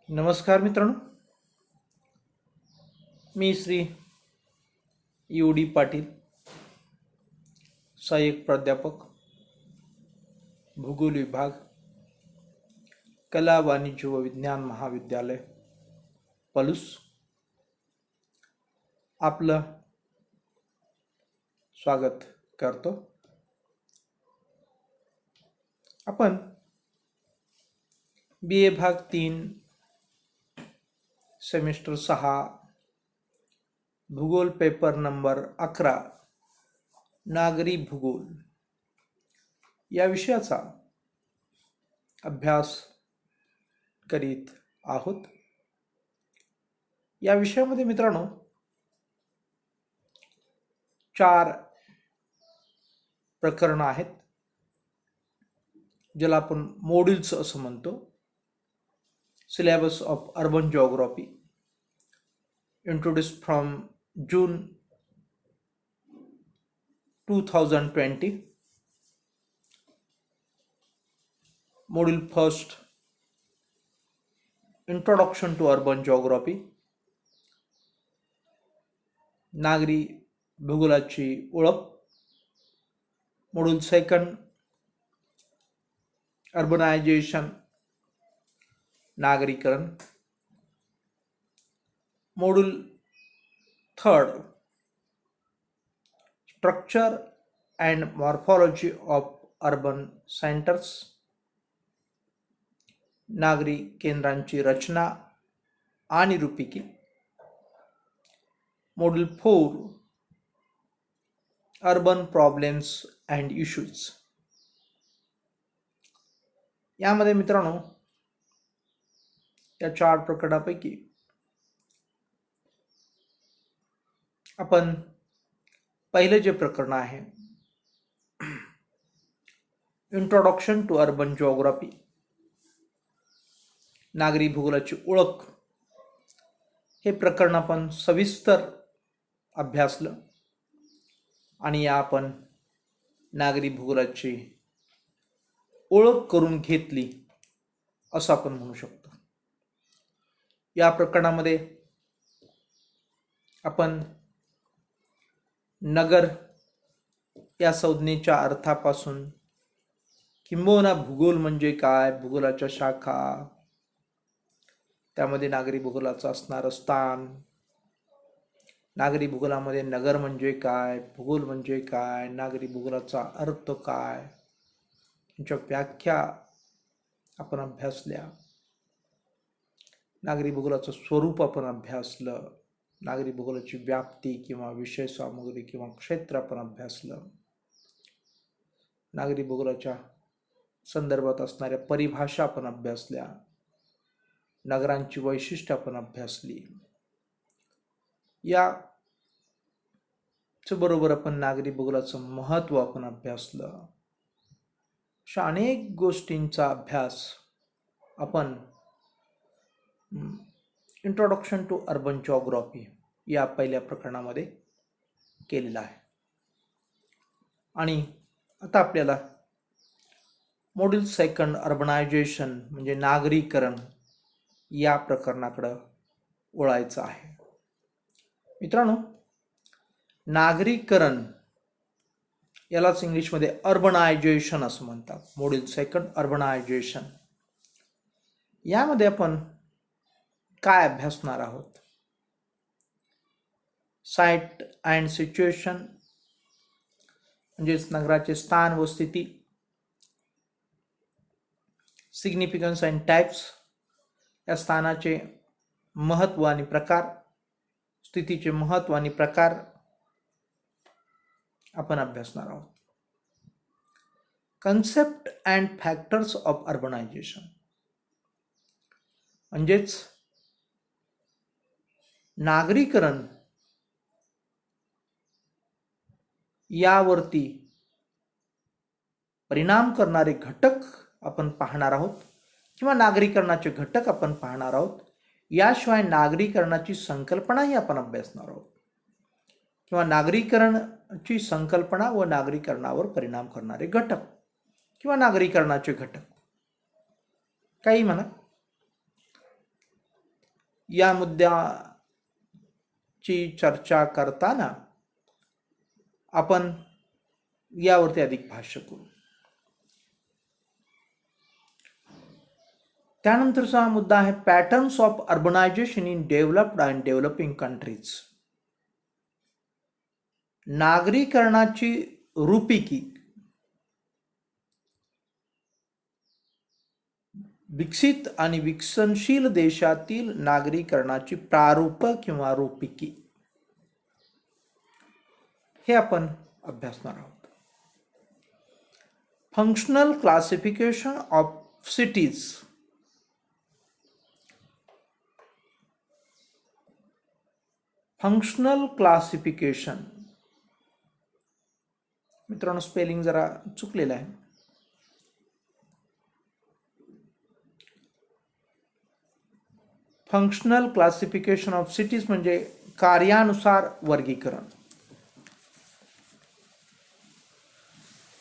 नमस्कार मित्रांनो, मी श्री UD पाटील, सहाय्यक प्राध्यापक, भूगोल विभाग, कला वाणिज्य व विज्ञान महाविद्यालय, पलूस. आपलं स्वागत करतो. आपण BA भाग 3 सेमिस्टर 6 भूगोल पेपर नंबर 11 नागरी भूगोल या विषयाचा अभ्यास करीत आहोत. या विषयामध्ये मित्रांनो 4 प्रकरण आहेत, ज्याला आपण मॉड्यूल्स असं म्हणतो. Syllabus of urban geography introduced from June 2020. Module first, Introduction to Urban Geography. नागरी भूगोलाची ओळख. Module second, Urbanization, नागरीकरण. Module third, Structure and Morphology of Urban Centers, नागरी केंद्रांची रचना आणि रूपिकी. Module 4, Urban Problems and Issues. यामध्ये मित्रांनो या 4 प्रकरणापैकी आपण पहिले जे प्रकरण आहे, इंट्रोडक्शन टू अर्बन जिओग्राफी, नागरी भूगोलाची ओळख, हे प्रकरण आपण सविस्तर अभ्यासलं आणि या आपण नागरी भूगोलाची ओळख करून घेतली असं आपण म्हणू शकतो. या प्रकरणामध्ये आपण नगर या संज्ञेच्या अर्थापासून किंबहुना भूगोल म्हणजे काय, भूगोलाच्या शाखा, त्यामध्ये नागरी भूगोलाचं असणारं स्थान, नागरी भूगोलामध्ये नगर म्हणजे काय, भूगोल म्हणजे काय, नागरी भूगोलाचा अर्थ काय, यांच्या व्याख्या आपण अभ्यासल्या. नागरी भूगोलाचं स्वरूप आपण अभ्यासलं. नागरी भूगोलाची व्याप्ती किंवा विषय सामग्री किंवा क्षेत्र आपण अभ्यासलं. नागरी भूगोलाच्या संदर्भात असणाऱ्या परिभाषा आपण अभ्यासल्या. नगरांची वैशिष्ट्ये आपण अभ्यासली. या बरोबर आपण नागरी भूगोलाचं महत्त्व आपण अभ्यासलं. अशा अनेक गोष्टींचा अभ्यास आपण इंट्रोडक्शन टू अर्बन जिओग्राफी या पहिल्या प्रकरणामध्ये केलेला आहे. आणि आता आपल्याला मॉड्यूल सेकंड, अर्बनायझेशन म्हणजे नागरीकरण, या प्रकरणाकडे वळायचं आहे. मित्रांनो, नागरीकरण यालाच इंग्लिशमध्ये अर्बनायझेशन असं म्हणतात. मॉड्यूल सेकंड, अर्बनायझेशन, यामध्ये आपण काय अभ्यासणार आहोत? साइट अँड सिच्युएशन म्हणजेच नगराचे स्थान व स्थिती. सिग्निफिकन्स अँड टाइप्स, या स्थानाचे महत्त्व आणि प्रकार, स्थितीचे महत्त्व आणि प्रकार आपण अभ्यासणार आहोत. Concept and factors of urbanisation म्हणजेच नागरीकरण यावरती परिणाम करणारे घटक आपण पाहणार आहोत किंवा नागरीकरणाचे घटक आपण पाहणार आहोत. याशिवाय नागरीकरणाची संकल्पनाही आपण अभ्यासणार आहोत किंवा नागरीकरणाची संकल्पना व नागरीकरणावर परिणाम करणारे घटक किंवा नागरीकरणाचे घटक, काही म्हणा. या मुद्द्याची चर्चा करताना आपण यावरती अधिक भाष्य करू. त्यानंतरचा मुद्दा आहे patterns of urbanization in developed and developing countries. नागरीकरणाची रूपिकी विकसित आणि विकसनशील देशातील नागरीकरणाची प्रारूप किंवा रूपिकी हे आपण अभ्यासणार आहोत. Functional classification of cities. Functional classification, मित्रांनो स्पेलिंग जरा चुकलेलं आहे. फंक्शनल क्लासिफिकेशन ऑफ सिटीज म्हणजे कार्यानुसार वर्गीकरण.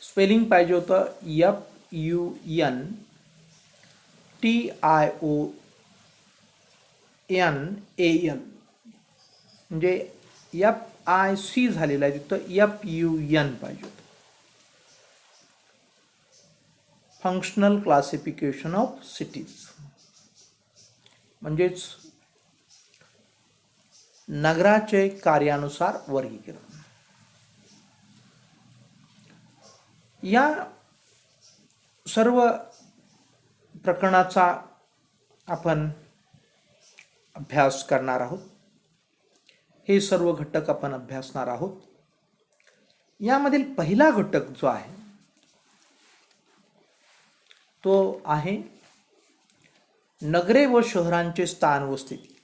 स्पेलिंग पाहिजे होतं FUNTIONAL, म्हणजे FIC झालेला आहे, तिथं FUN पाहिजे होतं. फंक्शनल क्लासिफिकेशन ऑफ सिटीज म्हणजेच नगराचे कार्यानुसार वर्गीकरण. या सर्व प्रकरणाचा आपण अभ्यास करणार आहोत. हे सर्व घटक आपण अभ्यासणार आहोत. यामधील पहिला घटक जो आहे तो आहे नगरे व शहरांचे स्थान व स्थिती.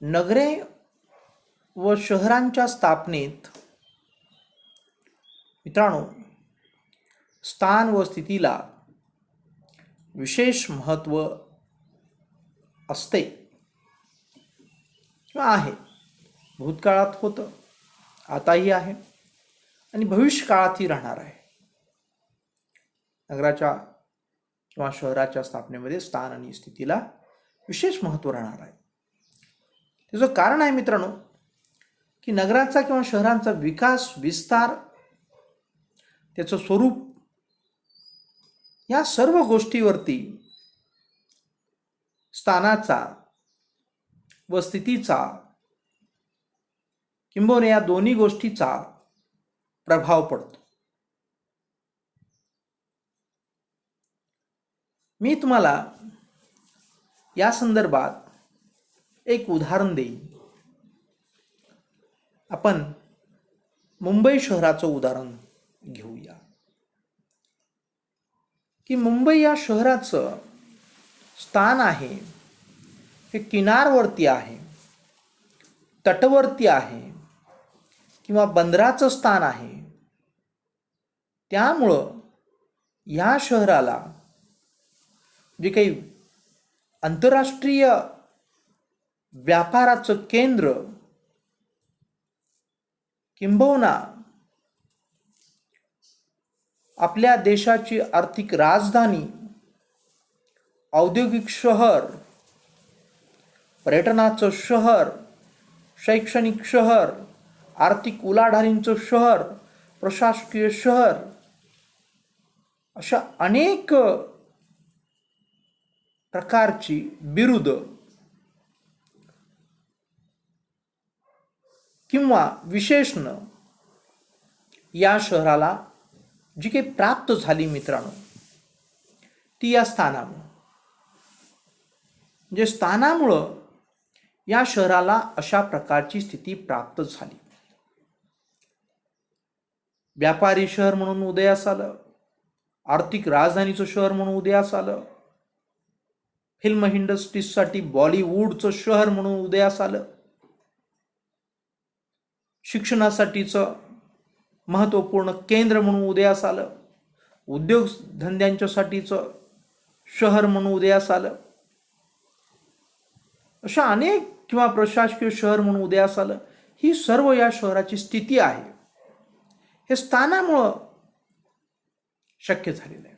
नगरे व शहरांच्या स्थापनेत मित्रांनो स्थान व स्थितीला विशेष महत्त्व असते किंवा आहे. भूतकाळात होतं, आताही आहे आणि भविष्य काळातही राहणार आहे. नगराच्या किंवा शहराच्या स्थापनेमध्ये स्थान आणि स्थितीला विशेष महत्त्व राहणार आहे. त्याचं कारण आहे मित्रांनो की नगराचा किंवा शहरांचा विकास, विस्तार, त्याचं स्वरूप या सर्व गोष्टीवरती स्थानाचा व स्थितीचा किंबहुना या दोन्ही गोष्टीचा प्रभाव पडतो. मी तुम्हाला या संदर्भात एक उदाहरण देईन. आपण मुंबई शहराचं उदाहरण घेऊया की मुंबई या शहराचं स्थान आहे हे किनारवरती आहे, तटवर्ती आहे किंवा बंदराचं स्थान आहे. त्यामुळं या शहराला जे काही आंतरराष्ट्रीय व्यापाराचं केंद्र किंबहुना आपल्या देशाची आर्थिक राजधानी, औद्योगिक शहर, पर्यटनाचं शहर, शैक्षणिक शहर, आर्थिक उलाढालींचं शहर, प्रशासकीय शहर, अशा अनेक प्रकारची बिरुद किंवा विशेषण या शहराला जी काही प्राप्त झाली मित्रांनो ती या स्थानामुळं, म्हणजे स्थानामुळं या शहराला अशा प्रकारची स्थिती प्राप्त झाली. व्यापारी शहर म्हणून उदयास आलं, आर्थिक राजधानीचं शहर म्हणून उदयास आलं, फिल्म इंडस्ट्रीजसाठी बॉलिवूडचं शहर म्हणून उदयास आलं, शिक्षणासाठीचं महत्त्वपूर्ण केंद्र म्हणून उदयास आलं, उद्योग धंद्यांच्यासाठीचं शहर म्हणून उदयास आलं, अशा अनेक किंवा प्रशासकीय शहर म्हणून उदयास आलं. ही सर्व या शहराची स्थिती आहे. हे स्थानामुळं शक्य झालेलं आहे.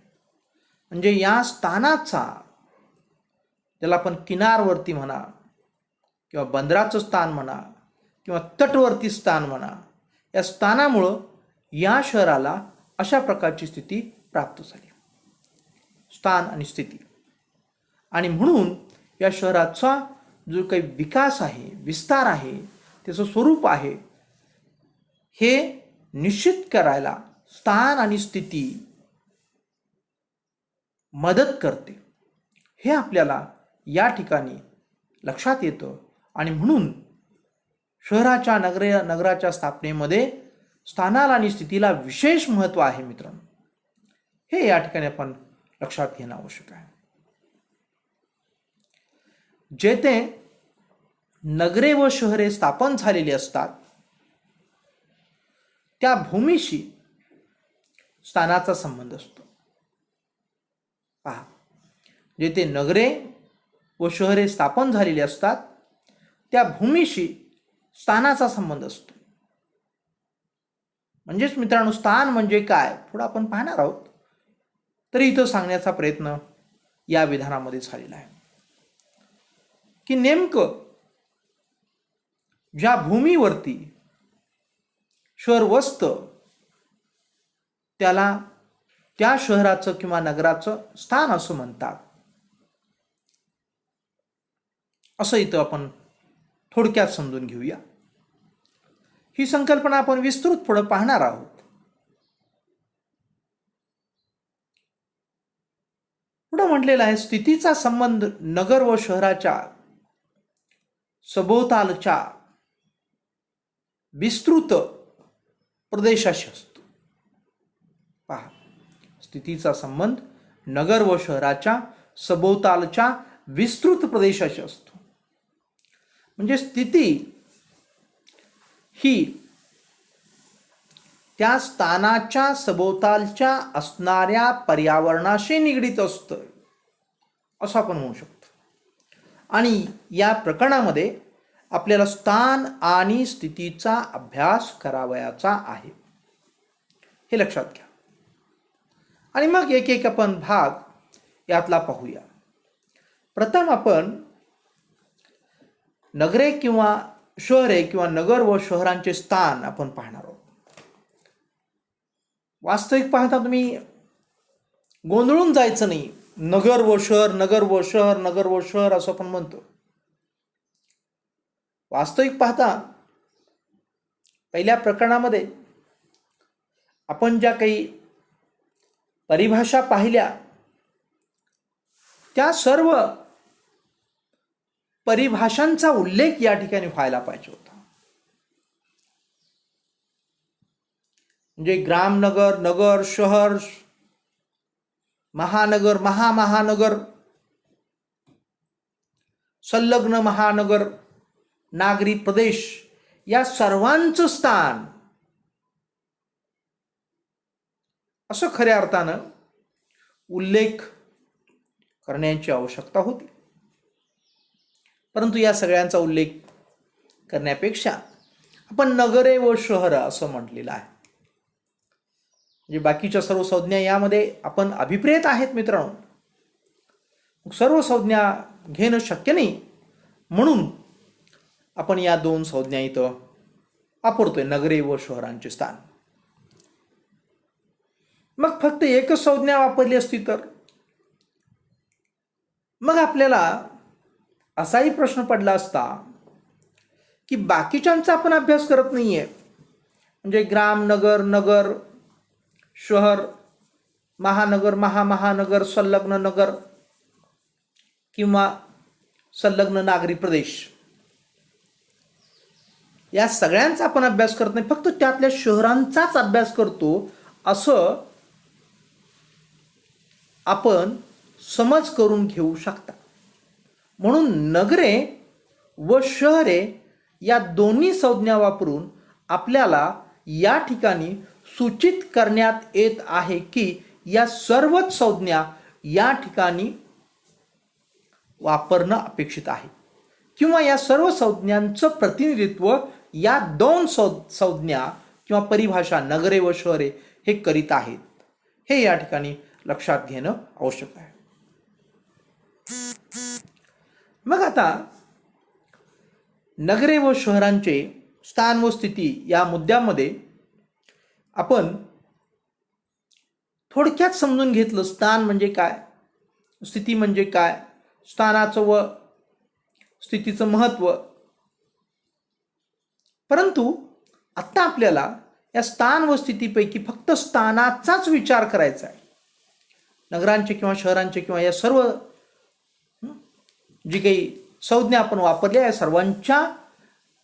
म्हणजे या स्थानाचा ज्याला आपण किनारवर्ती म्हणा किंवा बंदराचं स्थान म्हणा किंवा तटवर्ती स्थान म्हणा, या स्थानामुळं या शहराला अशा प्रकारची स्थिती प्राप्त झाली, स्थान आणि स्थिती. आणि म्हणून या शहराचा जो काही विकास आहे, विस्तार आहे, त्याचं स्वरूप आहे, हे निश्चित करायला स्थान आणि स्थिती मदत करते, हे आपल्याला या ठिकाणी लक्षात येतं. आणि म्हणून शहराच्या नगराच्या स्थापनेमध्ये स्थानाला आणि स्थितीला विशेष महत्त्व आहे मित्रांनो, हे या ठिकाणी आपण लक्षात घेणं आवश्यक आहे. जेथे नगरे व शहरे स्थापन झालेली असतात त्या भूमीशी स्थानाचा संबंध असतो. पहा, जेथे नगरे व शहरे स्थापन झालेली असतात त्या भूमीशी स्थानाचा संबंध असतो. म्हणजेच मित्रांनो, स्थान म्हणजे काय थोडं आपण पाहणार आहोत, तरी इथं सांगण्याचा प्रयत्न या विधानामध्ये झालेला आहे की नेमकं ज्या भूमीवरती शहर वसतं त्याला त्या शहराचं किंवा नगराचं स्थान असं म्हणतात. असं इथं आपण थोडक्यात समजून घेऊया. ही संकल्पना आपण विस्तृत पुढे पाहणार आहोत. पुढे म्हटलेलं आहे, स्थितीचा संबंध नगर व शहराच्या सभोवतालच्या विस्तृत प्रदेशाशी असतो. पहा, स्थितीचा संबंध नगर व शहराच्या सभोवतालच्या विस्तृत प्रदेशाशी असतो. म्हणजे स्थिती ही त्या स्थानाच्या सभोवतालच्या असणाऱ्या पर्यावरणाशी निगडीत असतं असं आपण म्हणू शकतो. आणि या प्रकरणामध्ये आपल्याला स्थान आणि स्थितीचा अभ्यास करावयाचा आहे, हे लक्षात घ्या. आणि मग एक एक आपण भाग यातला पाहूया. प्रथम आपण नगरे किंवा शहरे किंवा नगर व शहरांचे स्थान आपण पाहणार आहोत. वास्तविक पाहता तुम्ही गोंधळून जायचं नाही. नगर व शहर, नगर व शहर, नगर व शहर असं आपण म्हणतो. वास्तविक पाहता पहिल्या प्रकरणामध्ये आपण ज्या काही परिभाषा पाहिल्या त्या सर्व परिभाषांचा उल्लेख या ठिकाणी व्हायला पाहिजे होता. म्हणजे ग्रामनगर, नगर, शहर, महानगर, महामहानगर, संलग्न महानगर, नागरी प्रदेश, या सर्वांचं स्थान असं खऱ्या अर्थानं उल्लेख करण्याची आवश्यकता होती. परंतु या सगळ्यांचा उल्लेख करण्यापेक्षा आपण नगरे व शहर असं म्हटलेलं आहे. म्हणजे बाकीच्या सर्व संज्ञा यामध्ये आपण अभिप्रेत आहेत मित्रांनो. सर्व संज्ञा घेणं शक्य नाही, म्हणून आपण या दोन संज्ञा इथं वापरतोय, नगरे व शहरांचे स्थान. मग फक्त एकच संज्ञा वापरली असती तर मग आपल्याला असाही प्रश्न पडला असता की बाकीच्यांचा आपण अभ्यास करत नाहीये. म्हणजे ग्राम, नगर, नगर, शहर, महानगर, महामहानगर, संलग्न नगर किंवा संलग्न नागरी प्रदेश, या सगळ्यांचा आपण अभ्यास करत नाही, फक्त त्यातल्या शहरांचाच अभ्यास करतो असं आपण समज करून घेऊ शकता. म्हणून नगरे व शहरे या दोन्ही संज्ञा वापरून आपल्याला या ठिकाणी सूचित करण्यात येत आहे की या सर्वच संज्ञा या ठिकाणी वापरणं अपेक्षित आहे, किंवा या सर्व संज्ञांचं प्रतिनिधित्व या दोन संज्ञा किंवा परिभाषा नगरे व शहरे हे करीत आहेत, हे या ठिकाणी लक्षात घेणं आवश्यक आहे. आता नगरे व शहरांचे स्थान व स्थिती या मुद्द्यामध्ये आपण थोडक्यात समजून घेतलं. स्थान म्हणजे काय, स्थिती म्हणजे काय, स्थानाचं व स्थितीचं महत्त्व. परंतु आता आपल्याला या स्थान व स्थितीपैकी फक्त स्थानाचाच विचार करायचा आहे. नगरांचे किंवा शहरांचे किंवा या सर्व जी काही संज्ञा आपण वापरल्या या सर्वांच्या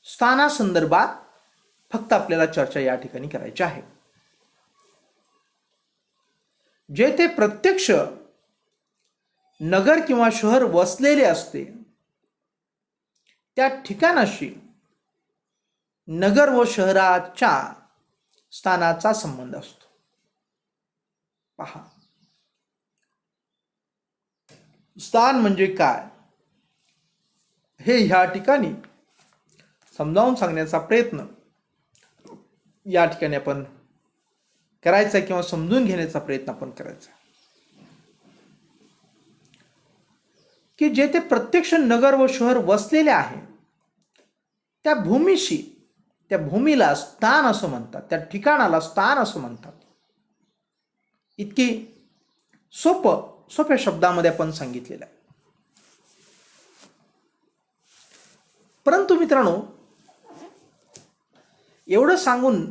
स्थानासंदर्भात फक्त आपल्याला चर्चा या ठिकाणी करायची आहे. जे ते प्रत्यक्ष नगर किंवा शहर वसलेले असते त्या ठिकाणाशी नगर व शहराच्या स्थानाचा संबंध असतो. पहा, स्थान म्हणजे काय हे ह्या ठिकाणी समजावून सांगण्याचा प्रयत्न या ठिकाणी आपण करायचा किंवा समजून घेण्याचा प्रयत्न आपण करायचा की जे ते प्रत्यक्ष नगर व शहर वसलेले आहे त्या भूमीशी, त्या भूमीला स्थान असं म्हणतात, त्या ठिकाणाला स्थान असं म्हणतात. इतकी सोप्या शब्दामध्ये आपण सांगितलेलं आहे. परंतु मित्रांनो, एवढं सांगून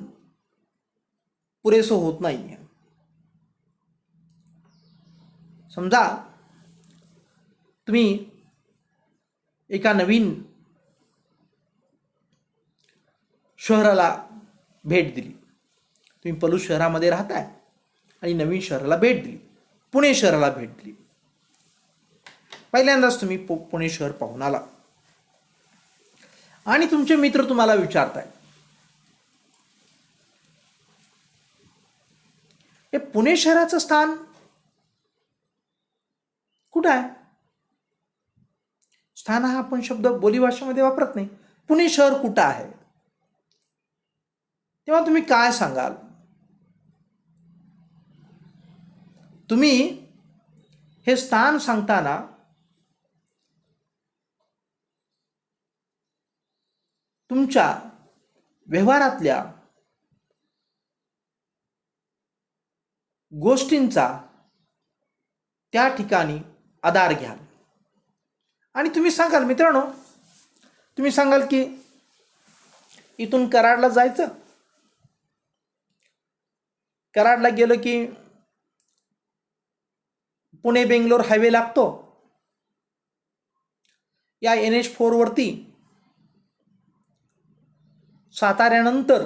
पुरेसं होत नाही. समजा तुम्ही एका नवीन शहराला भेट दिली. तुम्ही पलूस शहरामध्ये राहताय आणि नवीन शहराला भेट दिली, पुणे शहराला भेट दिली. पहिल्यांदाच तुम्ही पुणे शहर पाहून आला आणि तुमचे मित्र तुम्हाला विचारताय, हे पुणे शहराचं स्थान कुठं आहे? स्थान हा आपण शब्द बोलीभाषेमध्ये वापरत नाही. पुणे शहर कुठं आहे? तेव्हा तुम्ही काय सांगाल? तुम्ही हे स्थान सांगताना तुमच्या व्यवहारातल्या गोष्टींचा त्या ठिकाणी आधार घ्याल आणि तुम्ही सांगाल, मित्रांनो, तुम्ही सांगाल की इथून कराडला जायचं, कराडला गेलो की पुणे बेंगलोर हायवे लागतो, या NH4 वरती साताऱ्यानंतर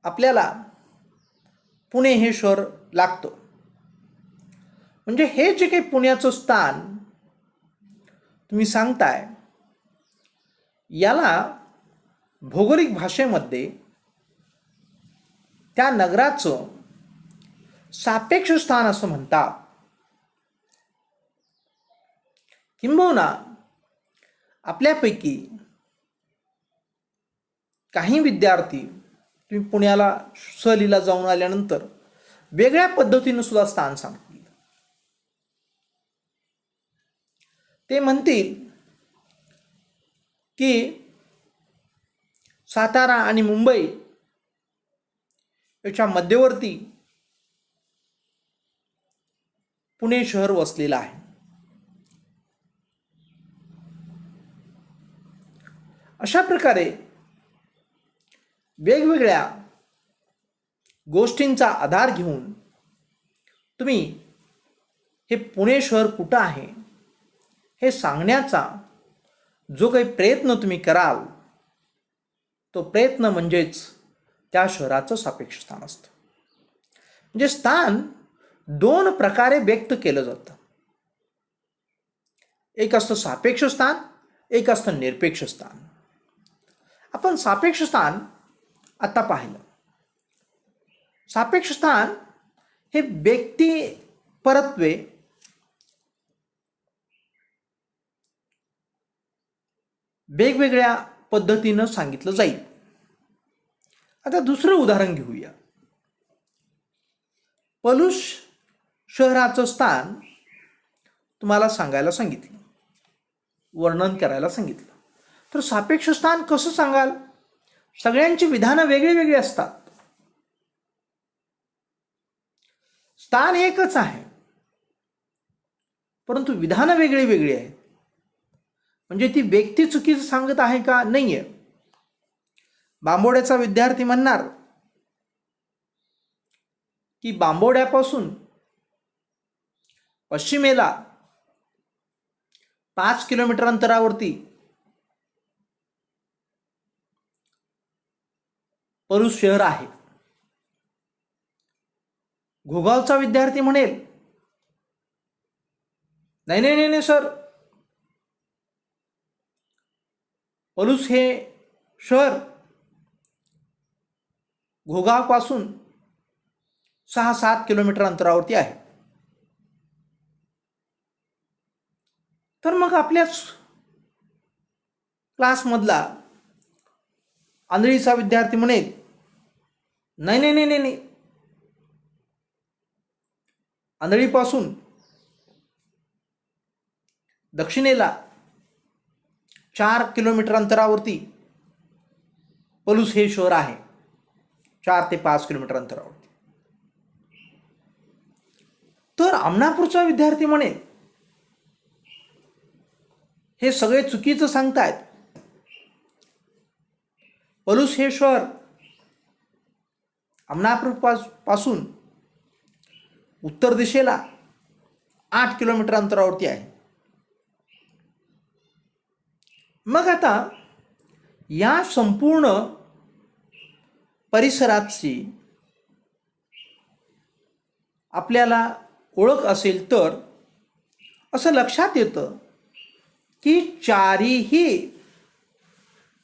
आपल्याला पुणे हे शहर लागतं. म्हणजे हे जे काही पुण्याचं स्थान तुम्ही सांगताय याला भौगोलिक भाषेमध्ये त्या नगराचं सापेक्ष स्थान असं म्हणतात. किंबहुना आपल्यापैकी काही विद्यार्थी तुम्ही पुण्याला सहलीला जाऊन आल्यानंतर वेगळ्या पद्धतीने सुद्धा स्थान सांगतील. ते म्हणतील की सातारा आणि मुंबई याच्या मध्यवर्ती पुणे शहर वसलेलं आहे. अशा प्रकारे वेगवेगळ्या गोष्टींचा आधार घेऊन तुम्ही हे पुणे शहर कुठं आहे हे सांगण्याचा जो काही प्रयत्न तुम्ही कराल तो प्रयत्न म्हणजेच त्या शहराचं सापेक्ष स्थान असतं. म्हणजे स्थान दोन प्रकारे व्यक्त केलं जातं. एक असतं सापेक्ष स्थान, एक असतं निरपेक्ष स्थान. आपण सापेक्ष स्थान आता पाहिलं. सापेक्ष स्थान हे व्यक्ती परत्वे वेगवेगळ्या पद्धतीनं सांगितलं जाईल. आता दुसरं उदाहरण घेऊया. पलूस शहराचं स्थान तुम्हाला सांगायला सांगितलं, वर्णन करायला सांगितलं. तर सापेक्ष स्थान कसं सांगाल? सगळ्यांची विधानं वेगळी वेगळी असतात. स्थान एकच आहे, परंतु विधानं वेगळी वेगळी आहेत. म्हणजे ती व्यक्ती चुकीचं सांगत आहे का? नाहीये. बांबोड्याचा विद्यार्थी म्हणणार की बांबोड्यापासून पश्चिमेला 5 किलोमीटर अंतरावरती पलूस शहर आहे. घोगावचा विद्यार्थी म्हणेल, नाही नाही नाही सर, पलूस हे शहर घोगावपासून 6-7 किलोमीटर अंतरावरती आहे. तर मग आपल्याच क्लासमधला आंधळीचा विद्यार्थी म्हणेल, नाही नाही नाही नाही, आंधळीपासून दक्षिणेला 4 किलोमीटर अंतरावरती पलूस हे शहर आहे, 4 ते 5 किलोमीटर अंतरावरती. तर आमनापूरचा विद्यार्थी म्हणेल, हे सगळे चुकीचं सांगतायत. पलूस हे शहर आमनापूर पासून उत्तर दिशेला 8 किलोमीटर अंतरावरती आहे. मग आता या संपूर्ण परिसराची आपल्याला ओळख असेल तर असं लक्षात येतं की चारीही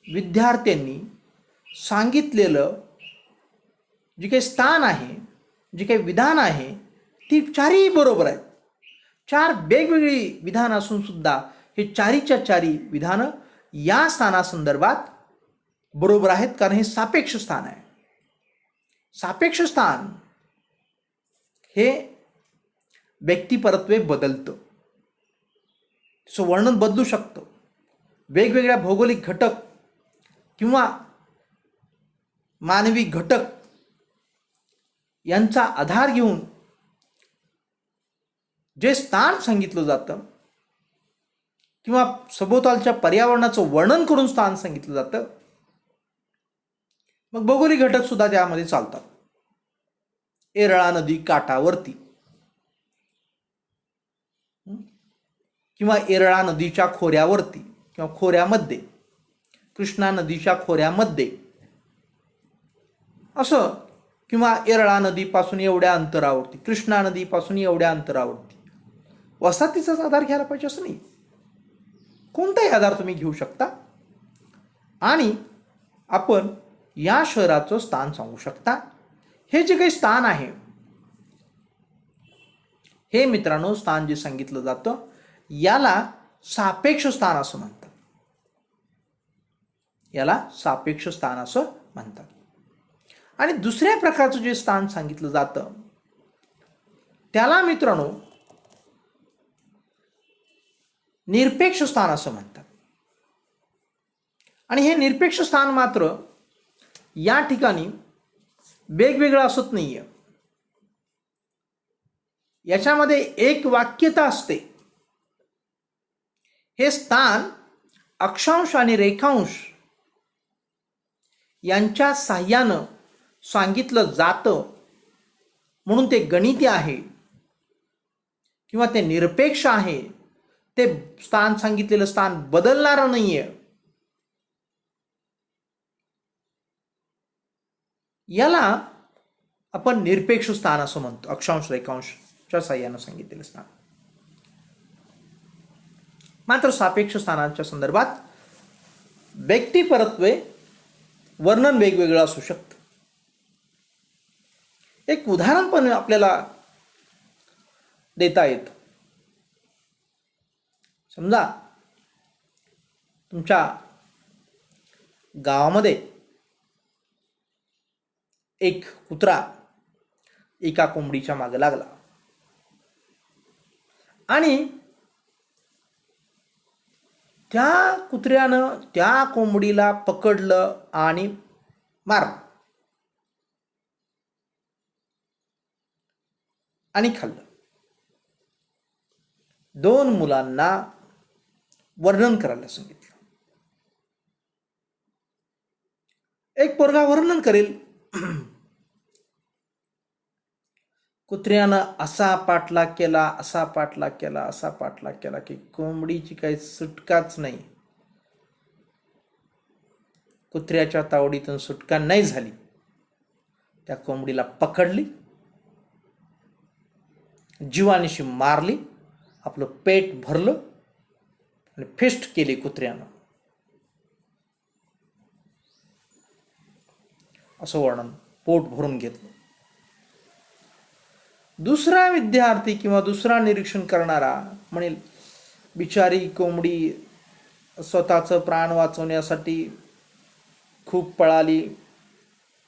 विद्यार्थ्यांनी सांगितलेलं जे काही स्थान आहे, जे काही विधान आहे, ती चारही बरोबर आहेत. 4 वेगवेगळी विधान असून सुद्धा हे चारीच्या चारी विधानं या स्थानासंदर्भात बरोबर आहेत, कारण हे सापेक्ष स्थान आहे. सापेक्ष स्थान हे व्यक्तिपरत्वे बदलतं, त्याचं वर्णन बदलू शकतं. वेगवेगळ्या भौगोलिक घटक किंवा मानवी घटक यांचा आधार घेऊन जे स्थान सांगितलं जातं किंवा सभोवतालच्या पर्यावरणाचं वर्णन करून स्थान सांगितलं जातं, मग भौगोलिक घटक सुद्धा त्यामध्ये चालतात. येरळा नदी काठावरती किंवा येरळा नदीच्या खोऱ्यावरती किंवा खोऱ्यामध्ये, कृष्णा नदीच्या खोऱ्यामध्ये असं, किंवा येरळा नदीपासून एवढ्या अंतरावरती, कृष्णा नदीपासून एवढ्या अंतरावरती. वसाहतीचाच आधार घ्यायला पाहिजे असं नाही, कोणताही आधार तुम्ही घेऊ शकता आणि आपण या शहराचं स्थान सांगू शकता. हे जे काही स्थान आहे, हे मित्रांनो स्थान जे सांगितलं जातं याला सापेक्ष स्थान असं म्हणतात. याला सापेक्ष स्थान असं म्हणतात. आणि दुसऱ्या प्रकारचं जे स्थान सांगितलं जातं त्याला मित्रांनो निरपेक्ष स्थान असं म्हणतात. आणि हे निरपेक्ष स्थान मात्र या ठिकाणी वेगवेगळं असत नाहीये, याच्यामध्ये एक वाक्यता असते. हे स्थान अक्षांश आणि रेखांश यांच्या साह्यानं सांगितलं जातं, म्हणून ते गणिती आहे किंवा ते निरपेक्ष आहे. ते स्थान सांगितलेलं स्थान बदलणारं नाहीये. याला आपण निरपेक्ष स्थान असं म्हणतो, अक्षांश रेखांशच्या साह्यानं सांगितलेलं स्थान. मात्र सापेक्ष स्थानाच्या संदर्भात व्यक्तिपरत्वे वर्णन वेगवेगळं असू शकतं. एक उदाहरण पण आपल्याला देता येतं. समजा तुमच्या गावामध्ये एक कुत्रा एका कोंबडीच्या मागे लागला आणि त्या कुत्र्यानं त्या कोंबडीला पकडलं आणि मारलं आणि खाल्लं. 2 मुलांना वर्णन करायला सांगितलं. एक पोरगा वर्णन करेल, कुत्र्यानं असा पाठलाग केला, असा पाठलाग केला, असा पाठलाग केला की कोंबडीची काही सुटकाच नाही. कुत्र्याच्या तावडीतून सुटका नाही झाली. त्या कोंबडीला पकडली, जीवानिशी मारली, आपलं पेट भरलं आणि फेस्ट केली कुत्र्यानं. असं वर्णन पोट भरून घेतलं. दुसरा विद्यार्थी किंवा दुसरा निरीक्षण करणारा म्हणेल, बिचारी कोंबडी स्वतःचं प्राण वाचवण्यासाठी खूप पळाली,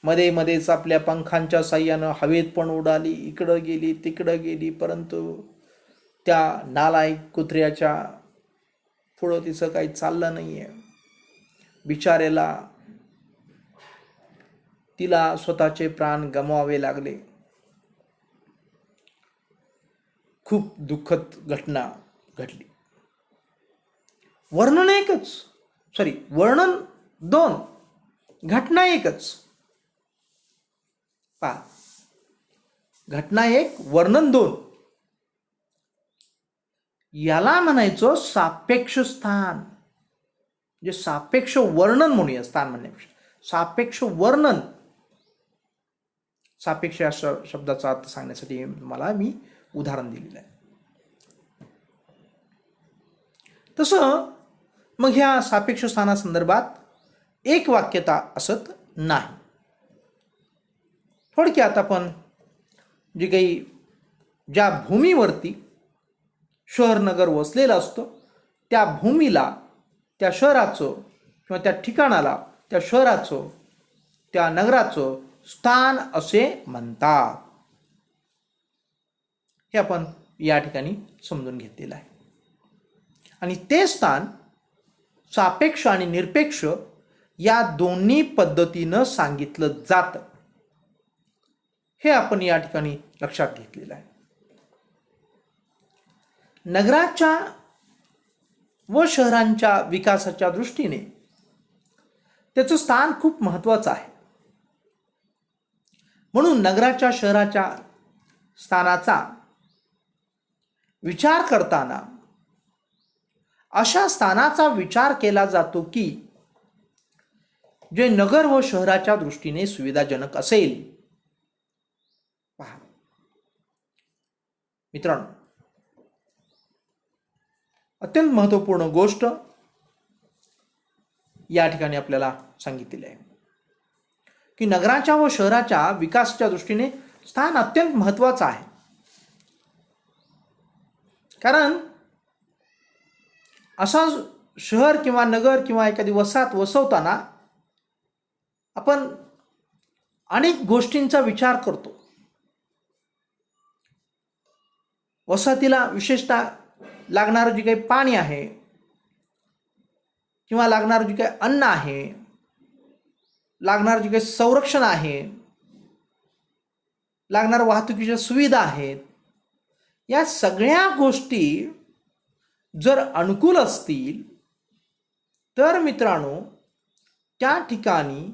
मध्ये मध्येच आपल्या पंखांच्या साह्यानं हवेत पण उडाली, इकडं गेली तिकडं गेली, परंतु त्या नालायक कुत्र्याच्या पुढं तिचं काही चाललं नाहीये. बिचारेला तिला स्वतःचे प्राण गमवावे लागले. खूप दुःखद घटना घडली. वर्णन 2, घटना 1. पहा, घटना 1, वर्णन 2. याला म्हणायचं सापेक्ष स्थान. म्हणजे सापेक्ष वर्णन म्हणूया, स्थान म्हणण्यापेक्षा सापेक्ष वर्णन. सापेक्ष या शब्दाचा अर्थ सांगण्यासाठी मला मी उदाहरण दिलेलं आहे. तसं मग ह्या सापेक्ष स्थानासंदर्भात एक वाक्यता असत नाही. थोडक्यात आपण जे काही ज्या भूमीवरती शहर नगर वसलेलं असतं त्या भूमीला, त्या शहराचं किंवा त्या ठिकाणाला, त्या शहराचं, त्या नगराचं स्थान असे म्हणतात. हे आपण या ठिकाणी समजून घेतलेलं आहे. आणि ते स्थान सापेक्ष आणि निरपेक्ष या दोन्ही पद्धतीनं सांगितलं जातं. हे आपण या ठिकाणी लक्षात घेतलेलं आहे. नगराच्या व शहरांच्या विकासाच्या दृष्टीने त्याचं स्थान खूप महत्त्वाचं आहे. म्हणून नगराच्या शहराच्या स्थानाचा विचार करताना अशा स्थानाचा विचार केला जातो की जे नगर व शहराच्या दृष्टीने सुविधाजनक असेल. पहा मित्रांनो, अत्यंत महत्त्वपूर्ण गोष्ट या ठिकाणी आपल्याला सांगितलेली आहे की नगराच्या व शहराच्या विकासाच्या दृष्टीने स्थान अत्यंत महत्त्वाचं आहे. कारण असा शहर किंवा नगर किंवा एखादी वसाहत वसवताना आपण अनेक गोष्टींचा विचार करतो. वसाहतीला विशेषतः लागणारं जे काही पाणी आहे किंवा लागणारं जे काही अन्न आहे, लागणारं जे काही संरक्षण आहे, लागणाऱ्या वाहतुकीच्या सुविधा आहेत, या सगळ्या गोष्टी जर अनुकूल असतील तर मित्रांनो त्या ठिकाणी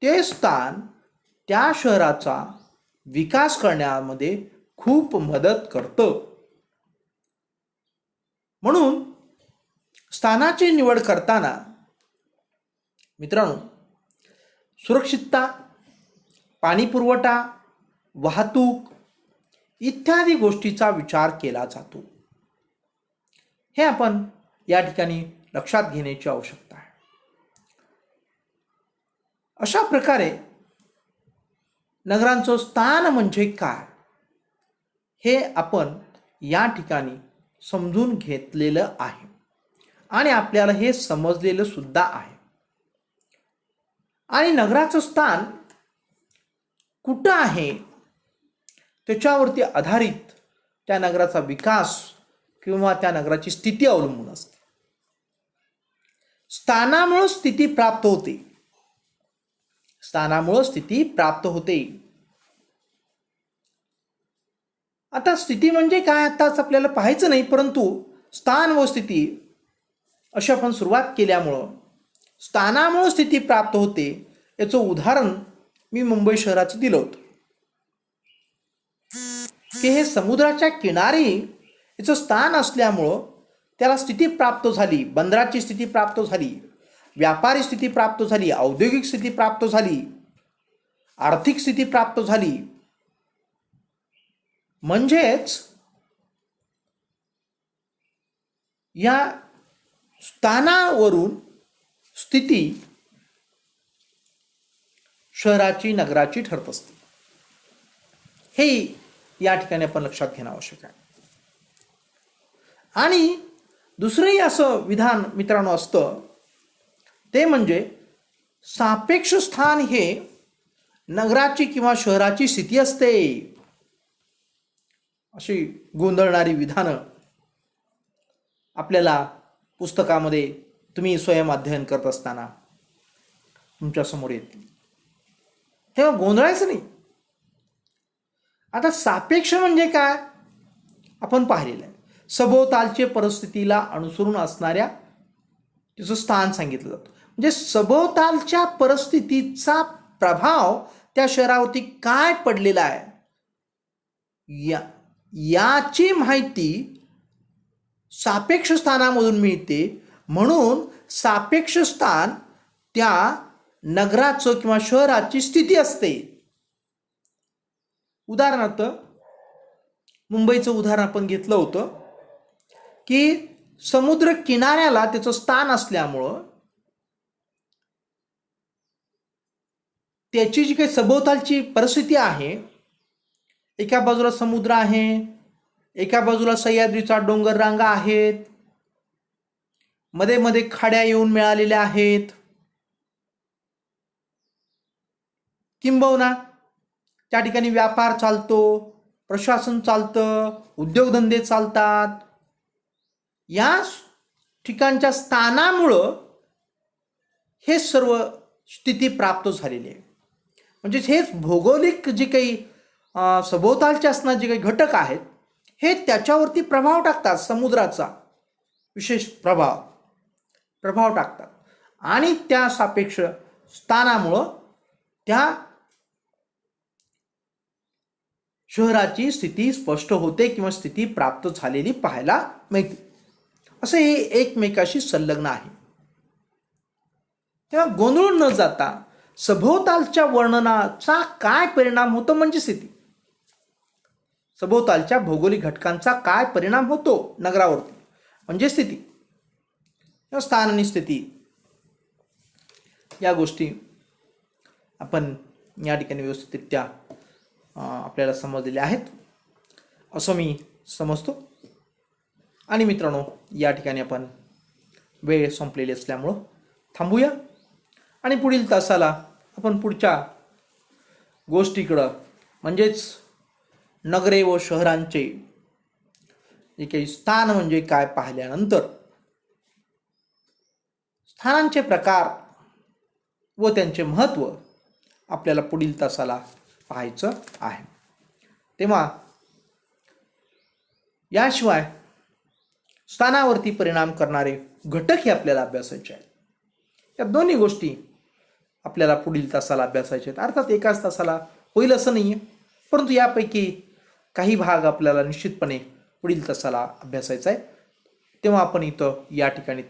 ते स्थान त्या शहराचा विकास करण्यामध्ये खूप मदत करतं. म्हणून स्थानाची निवड करताना मित्रांनो सुरक्षितता, पाणी पुरवठा, वाहतूक इत्यादी गोष्टीचा विचार केला जातो. हे आपण या ठिकाणी लक्षात घेण्याची आवश्यकता आहे. अशा प्रकारे नगरांचं स्थान म्हणजे काय हे आपण या ठिकाणी समजून घेतलेलं आहे आणि आपल्याला हे समजलेलं सुद्धा आहे. आणि नगराचं स्थान कुठं आहे त्याच्यावरती आधारित त्या नगराचा विकास किंवा त्या नगराची स्थिती अवलंबून असते. स्थानामुळे स्थिती प्राप्त होते. स्थानामुळे स्थिती प्राप्त होते. आता स्थिती म्हणजे काय आताच आपल्याला पाहायचं नाही, परंतु स्थान व स्थिती अशी आपण सुरुवात केल्यामुळं स्थानामुळे स्थिती प्राप्त होते याचं उदाहरण मी मुंबई शहराचं दिलं होतं की हे समुद्राच्या किनारी याचं स्थान असल्यामुळं त्याला स्थिती प्राप्त झाली. बंदराची स्थिती प्राप्त झाली, व्यापारी स्थिती प्राप्त झाली, औद्योगिक स्थिती प्राप्त झाली, आर्थिक स्थिती प्राप्त झाली. म्हणजेच या स्थानावरून स्थिती शहराची, नगराची ठरत असते. हे या ठिकाणी आपण लक्षात घेणं आवश्यक आहे. आणि दुसरंही असं विधान मित्रांनो असतं, ते म्हणजे सापेक्ष स्थान हे नगराची किंवा शहराची स्थिती असते. अशी गोंधळणारी विधानं आपल्याला पुस्तकामध्ये तुम्ही स्वयं अध्ययन करत असताना तुमच्या समोर येतील, तेव्हा गोंधळायचं नाही. आता सापेक्ष म्हणजे काय आपण पाहिलेलं आहे. सभोवतालच्या परिस्थितीला अनुसरून असणाऱ्या तिचं स्थान सांगितलं जातं. म्हणजे सभोवतालच्या परिस्थितीचा प्रभाव त्या शहरावरती काय पडलेला आहे याची माहिती सापेक्ष स्थानामधून मिळते. म्हणून सापेक्ष स्थान त्या नगराचं किंवा शहराची स्थिती असते. उदाहरणार्थ मुंबईचं उदाहरण आपण घेतलं होतं की समुद्र किनाऱ्याला त्याचं स्थान असल्यामुळं त्याची जी काही सभोवतालची परिस्थिती आहे, एका बाजूला समुद्र आहे, एका बाजूला सह्याद्रीचा डोंगर रांगा आहेत, मध्ये मध्ये खाड्या येऊन मिळालेल्या आहेत, किंबहुना त्या ठिकाणी व्यापार चालतो, प्रशासन चालतं, उद्योगधंदे चालतात. या ठिकाणच्या स्थानामुळं हे सर्व स्थिती प्राप्त झालेली आहे. म्हणजे हेच भौगोलिक जे काही सभोवतालचे असणारे जे काही घटक आहेत हे त्याच्यावरती प्रभाव टाकतात. समुद्राचा विशेष प्रभाव टाकतात आणि त्या सापेक्ष स्थानामुळं त्या शहराची स्थिती स्पष्ट होते किंवा स्थिती प्राप्त झालेली पाहायला मिळते. असं हे एकमेकाशी संलग्न आहे. तेव्हा गोंधळून न जाता सभोवतालच्या वर्णनाचा काय परिणाम होतो म्हणजे स्थिती, सभोवतालच्या भौगोलिक घटकांचा काय परिणाम होतो नगरावरती म्हणजे स्थिती. स्थान आणि स्थिती या गोष्टी आपण या ठिकाणी व्यवस्थितरित्या आपल्याला समजलेल्या आहेत असं मी समजतो. आणि मित्रांनो, या ठिकाणी आपण वेळ संपलेली असल्यामुळं थांबूया आणि पुढील तासाला आपण पुढच्या गोष्टीकडं म्हणजेच नगरे व शहरांचे जे काही स्थान म्हणजे काय पाहिल्यानंतर स्थानांचे प्रकार व त्यांचे महत्त्व आपल्याला पुढील तासाला पाहायचं आहे. तेव्हा याशिवाय स्थानावरती परिणाम करणारे घटक हे आपल्याला अभ्यासायचे आहेत. या दोन्ही गोष्टी आपल्याला पुढील तासाला अभ्यासायचे आहेत. अर्थात एकाच तासाला होईल असं नाही आहे, परंतु यापैकी काही भाग आपल्याला निश्चितपणे पुढील तासाला अभ्यासायचा आहे. तेव्हा आपण इथं या ठिकाणी